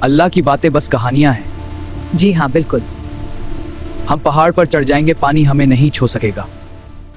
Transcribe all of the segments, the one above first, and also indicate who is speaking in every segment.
Speaker 1: अल्लाह की बातें बस कहानियां हैं।
Speaker 2: जी हाँ बिल्कुल।
Speaker 1: हम पहाड़ पर चढ़ जाएंगे, पानी हमें नहीं छू सकेगा।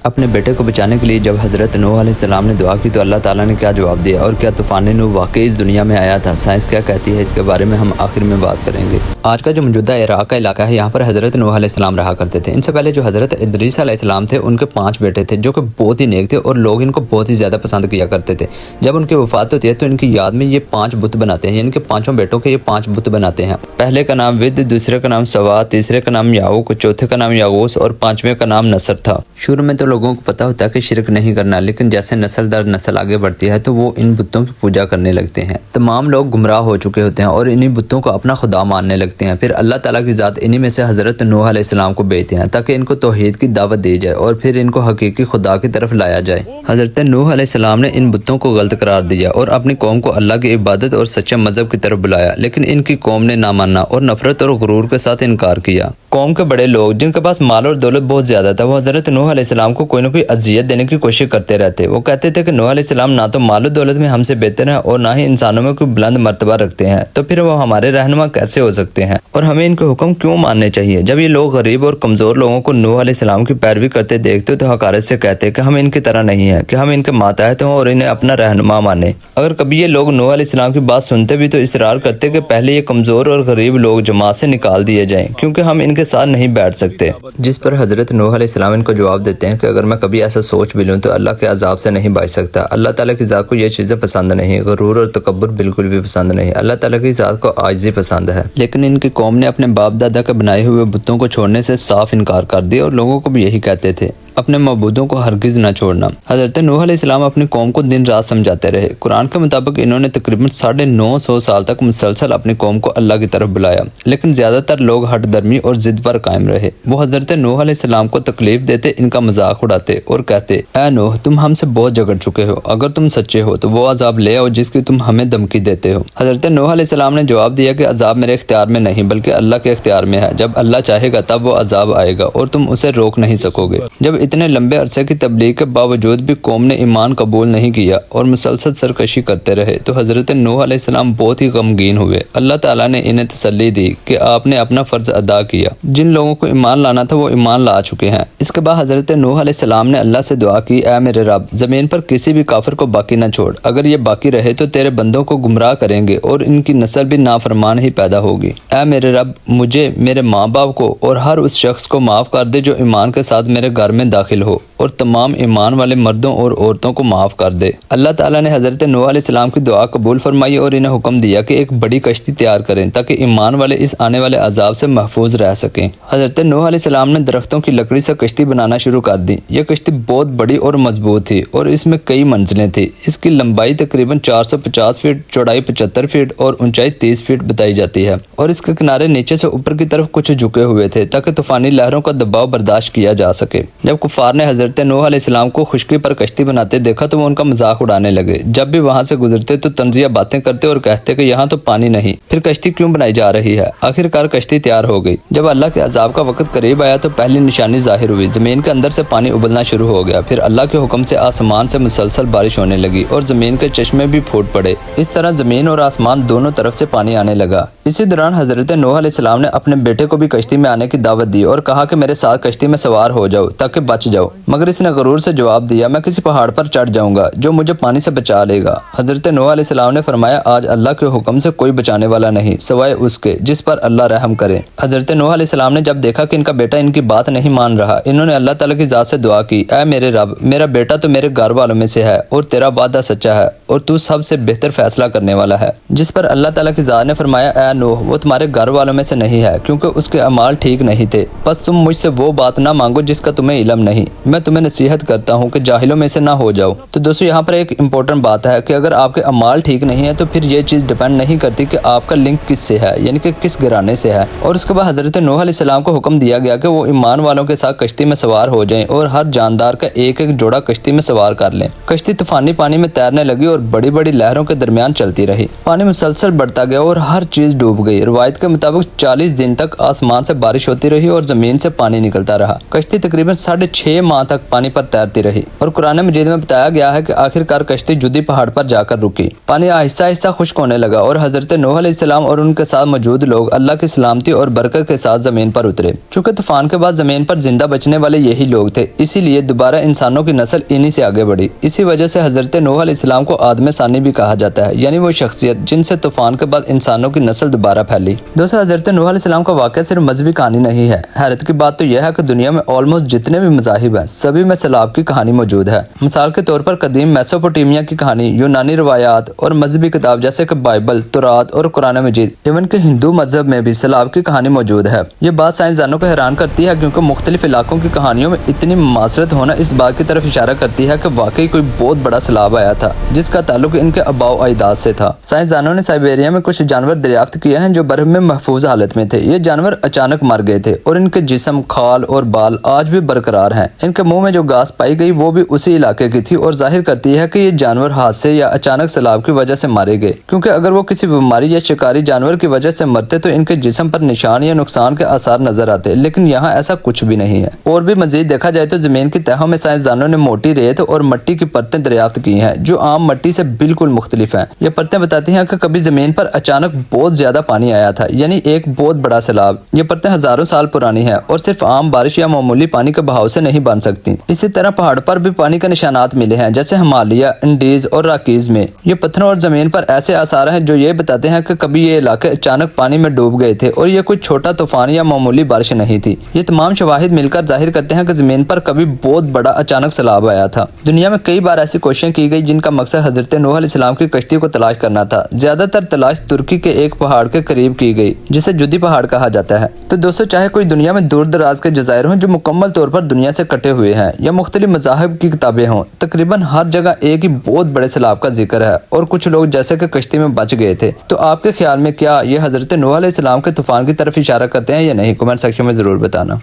Speaker 3: अपने बेटे को बचाने के लिए जब हज़रत नूह अलैहिस्सलाम ने दुआ की तो अल्लाह ताला ने क्या जवाब दिया, और क्या तूफ़ान नूह वाकई इस दुनिया में आया था, साइंस क्या कहती है, इसके बारे में हम आखिर में बात करेंगे। आज का जो मौजूदा इराक़ का इलाका है, यहाँ पर हज़रत नूह अलैहिस्सलाम रहा करते थे। इनसे पहले जो हज़रत इदरीस अलैहिस्सलाम थे, उनके 5 बेटे थे जो कि बहुत ही नेक थे और लोग इनको बहुत ही ज़्यादा पसंद किया करते थे। जब उनकी वफ़ात होती है तो इनकी याद में ये 5 बुत बनाते हैं, यानी कि 5 बेटों के ये 5 बुत बनाते हैं। पहले का नाम विद, दूसरे का नाम सवा, तीसरे का नाम याऊक, चौथे का नाम यागूस और 5वें का नाम नसर था। शुरू में तो लोगों को पता होता है कि शिरक नहीं करना, लेकिन जैसे नस्ल दर नस्ल आगे बढ़ती है तो वो इन बुतों की पूजा करने लगते हैं। तमाम लोग गुमराह हो चुके होते हैं और इन्हीं बुतों को अपना खुदा मानने लगते हैं। फिर अल्लाह ताला की ज़ात इन्हीं में से हज़रत नूह अलैहिस्सलाम को भेजते हैं ताकि इनको तौहीद की दावत दी जाए और फिर इनको हकीकी खुदा की तरफ लाया जाए। हज़रत नूह अलैहिस्सलाम ने इन बुतों को गलत करार दिया और अपनी कौम को अल्लाह की इबादत और सच्चे मजहब की तरफ बुलाया, लेकिन इनकी कौम ने ना माना और नफरत और गुरूर के साथ इनकार किया। कौम के बड़े लोग जिनके पास माल और दौलत बहुत ज्यादा था, वो हज़रत नूह अलैहिस्सलाम को कोई ना कोई अजियत देने की कोशिश करते रहते। वो कहते थे कि नूह अलैहिस्सलाम ना तो माल और दौलत में हमसे बेहतर है और ना ही इंसानों में कोई बुलंद मर्तबा रखते हैं, तो फिर वो हमारे रहनुमा कैसे हो सकते हैं और हमें इनके हुक्म क्यों मानने चाहिए। जब ये लोग गरीब और कमजोर लोगों को नूह अलैहिस्सलाम की पैरवी करते देखते तो हकारत से कहते कि हम इनकी तरह नहीं है, कि हम इनके मातहत हों और इन्हें अपना रहनुमा माने। अगर कभी ये लोग नूह अलैहिस्सलाम की बात सुनते भी तो इसरार करते कि पहले ये कमजोर और गरीब लोग जमात से निकाल दिए जाएं, क्योंकि हम इनके साथ नहीं बैठ सकते। जिस पर हज़रत नूह अलैहिस्सलाम इनको जवाब देते हैं कि अगर मैं कभी ऐसा सोच भी लूँ तो अल्लाह के अजाब से नहीं बच सकता। अल्लाह ताला की ज़ात को ये चीज़ें पसंद नहीं, गुरूर और तकब्बुर बिल्कुल भी पसंद नहीं। अल्लाह ताला की ज़ात को आजिज़ी पसंद है। लेकिन इनकी कौम ने अपने बाप दादा के बनाए हुए बुतों को छोड़ने से साफ इनकार कर दिया और लोगों को भी यही कहते थे, अपने मबूदों को हरगिज न छोड़ना। हज़रत नूह अलैहिस्सलाम अपनी कौम को दिन रात समझाते रहे। कुरान के मुताबिक इन्होंने तकरीबन 950 साल तक मुसलसल अपनी कौम को अल्लाह की तरफ बुलाया, लेकिन ज़्यादातर लोग हट दर्मी और जिद पर कायम रहे। वो हज़रत नूह अलैहिस्सलाम को तकलीफ देते, इनका मजाक उड़ाते और कहते, ऐ नूह, तुम हमसे बहुत झगड़ चुके हो, अगर तुम सच्चे हो तो वो अजाब ले आओ जिसकी तुम हमें धमकी देते हो। हज़रत नूह अलैहिस्सलाम ने जवाब दिया कि अजाब मेरे इख्तियार में नहीं बल्कि अल्लाह के इख्तियार में है। जब अल्लाह चाहेगा तब वो अजाब आएगा और तुम उसे रोक नहीं सकोगे। जब इतने लंबे अरसे की तबलीग के बावजूद भी कौम ने ईमान कबूल नहीं किया और मुसलसल सरकशी करते रहे तो हज़रत नूह अलैहिस्सलाम बहुत ही गमगीन हुए। अल्लाह ताला ने इन्हें तसल्ली दी कि आपने अपना फ़र्ज अदा किया, जिन लोगों को ईमान लाना था वो ईमान ला चुके हैं। इसके बाद हज़रत नूह अलैहिस्सलाम ने अल्लाह से दुआ की, ऐ मेरे रब, ज़मीन पर किसी भी काफिर को बाकी न छोड़। अगर ये बाकी रहे तो तेरे बंदों को गुमराह करेंगे और इनकी नस्ल भी नाफरमान ही पैदा होगी। ऐ मेरे रब, मुझे, मेरे माँ बाप को और हर उस शख्स को माफ़ कर दे जो ईमान के साथ मेरे घर में दाखिल हो, और तमाम ईमान वाले मर्दों और औरतों को माफ़ कर दे। अल्लाह ताला ने हज़रत नूह अलैहिस्सलाम की दुआ कबूल फरमाई और इन्हें हुक्म दिया कि एक बड़ी कश्ती तैयार करें ताकि ईमान वाले इस आने वाले अजाब से महफूज रह सकें। हज़रत नूह अलैहिस्सलाम ने दरख्तों की लकड़ी से कश्ती बनाना शुरू कर दी। यह कश्ती बहुत बड़ी और मजबूत थी और इसमें कई मंजिलें थी। इसकी लंबाई तकरीबन 450 फीट, चौड़ाई 75 फीट और ऊंचाई 30 फीट बताई जाती है, और इसके किनारे नीचे से ऊपर की तरफ कुछ झुके हुए थे ताकि तूफानी लहरों का दबाव बर्दाश्त किया जा सके। जब कुफार ने हज़रत नूह अलैहिस्सलाम को खुश्की पर कश्ती बनाते देखा तो वो उनका मजाक उड़ाने लगे। जब भी वहां से गुजरते तो तंजिया बातें करते और कहते कि यहाँ तो पानी नहीं, फिर कश्ती क्यों बनाई जा रही है। आखिरकार कश्ती तैयार हो गई। जब अल्लाह के अजाब का वक्त करीब आया तो पहली निशानी जाहिर हुई। जमीन के अंदर से पानी उबलना शुरू हो गया। फिर अल्लाह के हुक्म से आसमान से मुसलसल बारिश होने लगी और जमीन के चश्मे भी फूट पड़े। इस तरह जमीन और आसमान दोनों तरफ से पानी आने लगा। इसी दौरान हज़रत नूह अलैहिस्सलाम ने अपने बेटे को भी कश्ती में आने की दावत दी और कहा कि मेरे साथ कश्ती में सवार हो जाओ ताकि बच जाओ, मगर इसने गरूर से जवाब दिया, मैं किसी पहाड़ पर चढ़ जाऊंगा जो मुझे पानी से बचा लेगा। हज़रत नूह अलैहिस्सलाम ने फरमाया, आज अल्लाह के हुक्म से कोई बचाने वाला नहीं सिवाय उसके जिस पर अल्लाह रहम करे। हज़रत नूह अलैहिस्सलाम ने जब देखा कि इनका बेटा इनकी बात नहीं मान रहा, इन्होंने अल्लाह ताला की ज़ात से दुआ की, ऐ मेरे रब, मेरा बेटा तो मेरे घर वालों में से है और तेरा वादा सच्चा है और तू सबसे बेहतर फैसला करने वाला है। जिस पर अल्लाह ताला की ज़ात ने फरमाया, ऐ नूह, वो तुम्हारे घर वालों में से नहीं है क्योंकि उसके अमाल ठीक नहीं थे। बस तुम मुझसे वो बात ना मांगो जिसका तुम्हें इल्म नहीं। मैं तुम्हें नसीहत करता हूँ कि जाहिलों में से ना हो जाओ। तो दोस्तों यहाँ पर एक इम्पोर्टेंट बात है कि अगर आपके अमाल ठीक नहीं है तो फिर ये चीज़ डिपेंड नहीं करती कि आपका लिंक किससे है, यानी कि किस घराने से है। और उसके बाद हज़रत नूह अलैहिस्सलाम को हुक्म दिया गया कि वो ईमान वालों के साथ कश्ती में सवार हो जाएं और हर जानदार का एक एक जोड़ा कश्ती में सवार कर लें। कश्ती तूफानी पानी में तैरने लगी और बड़ी बड़ी लहरों के दरमियान चलती रही। पानी मुसलसल बढ़ता गया और हर चीज़ डूब गई। रिवायत के मुताबिक 40 दिन तक आसमान से बारिश होती रही और जमीन से पानी निकलता रहा। कश्ती तकरीबन 6.5 माह तक पानी पर तैरती रही और कुरान मजीद में बताया गया है कि आखिरकार कश्ती जुदी पहाड़ पर जाकर रुकी। पानी आहिस्ता आहिस्ता खुश्क होने लगा और हजरत नूह अलैहिस्सलाम और उनके साथ मौजूद लोग अल्लाह की सलामती और बरकत के साथ जमीन पर उतरे। चूंकि तूफान के बाद जमीन पर जिंदा बचने वाले यही लोग थे, इसीलिए दोबारा इंसानों की नस्ल इन्हीं से आगे बढ़ी। इसी वजह से हजरत नूह अलैहिस्सलाम को आदम सानी भी कहा जाता है, यानी वो शख्सियत जिनसे तूफान के बाद इंसानों की नस्ल दोबारा फैली। दोस्तों, हजरत नूह अलैहिस्सलाम का वाक़या सिर्फ मजहबी कहानी नहीं है। हैरत की बात तो यह है कि दुनिया में ऑलमोस्ट जितने भी मज़ाहिब हैं सभी में सैलाब की कहानी मौजूद है। मिसाल के तौर पर कदीम मेसोपोटामिया की कहानी, यूनानी रवायात और मजहबी किताब जैसे कि बाइबल, तुरात और कुरान मजीद, इवन के हिंदू मजहब में भी सैलाब की कहानी मौजूद है। ये बात साइंसदानों को हैरान करती है क्योंकि मुख्तलिफ इलाकों की कहानियों में इतनी मुमासरत होना इस बात की तरफ इशारा करती है कि वाकई कोई बहुत बड़ा सैलाब आया था जिसका ताल्लुक इनके आबाओ अजदाद से था। साइंसदानों ने साइबेरिया में कुछ जानवर दरियाफ्त किए हैं जो बर्फ में महफूज हालत में थे। ये जानवर अचानक मर गए थे और इनके जिस्म, खाल और बाल आज भी बरकरार हैं। इनके मुंह में जो घास पाई गई वो भी उसी इलाके की थी और जाहिर करती है कि ये जानवर हादसे या अचानक सैलाब की वजह से मारे गए, क्योंकि अगर वो किसी बीमारी या शिकारी जानवर की वजह से मरते तो इनके जिस्म पर निशान या नुकसान के आसार नजर आते, लेकिन यहाँ ऐसा कुछ भी नहीं है। और भी मजीद देखा जाए तो जमीन की तहों में साइंसदानों ने मोटी रेत और मिट्टी की परतें दरियाफ्त की हैं जो आम मिट्टी से बिल्कुल मुख्तलिफ हैं। ये परतें बताती हैं कि कभी जमीन पर अचानक बहुत ज्यादा पानी आया था, यानी एक बहुत बड़ा सैलाब। ये परतें हजारों साल पुरानी है और सिर्फ आम बारिश या मामूली पानी के बहाव से नहीं बन सकती। इसी तरह पहाड़ पर भी पानी के निशानात मिले हैं, जैसे हिमालय, इंडीज और राकीज में। ये पत्थरों और जमीन पर ऐसे आसार हैं जो ये बताते हैं कि कभी ये इलाके अचानक पानी में डूब गए थे और ये कोई छोटा तूफान या मामूली बारिश नहीं थी। ये तमाम शवाहिद मिलकर जाहिर करते हैं कि जमीन पर कभी बहुत बड़ा अचानक सैलाब आया था। दुनिया में कई बार ऐसी कोशिशें की गई जिनका मकसद हजरत नूह अलैहिस्सलाम की कश्ती को तलाश करना था। ज्यादातर तलाश तुर्की के एक पहाड़ के करीब की गई जिसे जुदी पहाड़ कहा जाता है। तो दोस्तों, चाहे कोई दुनिया में दूर दराज के जज़ायर हों जो मुकम्मल तौर पर दुनिया से कटे हुए हैं या मुख्तलिफ मज़ाहिब की किताबें हों, तकरीबन हर जगह एक ही बहुत बड़े सैलाब का जिक्र है और कुछ लोग जैसे कि कश्ती में बच गए थे। तो आपके ख्याल में क्या ये हजरत नूह अलैहिस्सलाम के तूफान की तरफ इशारा करते हैं या नहीं? कमेंट सेक्शन में जरूर बताना।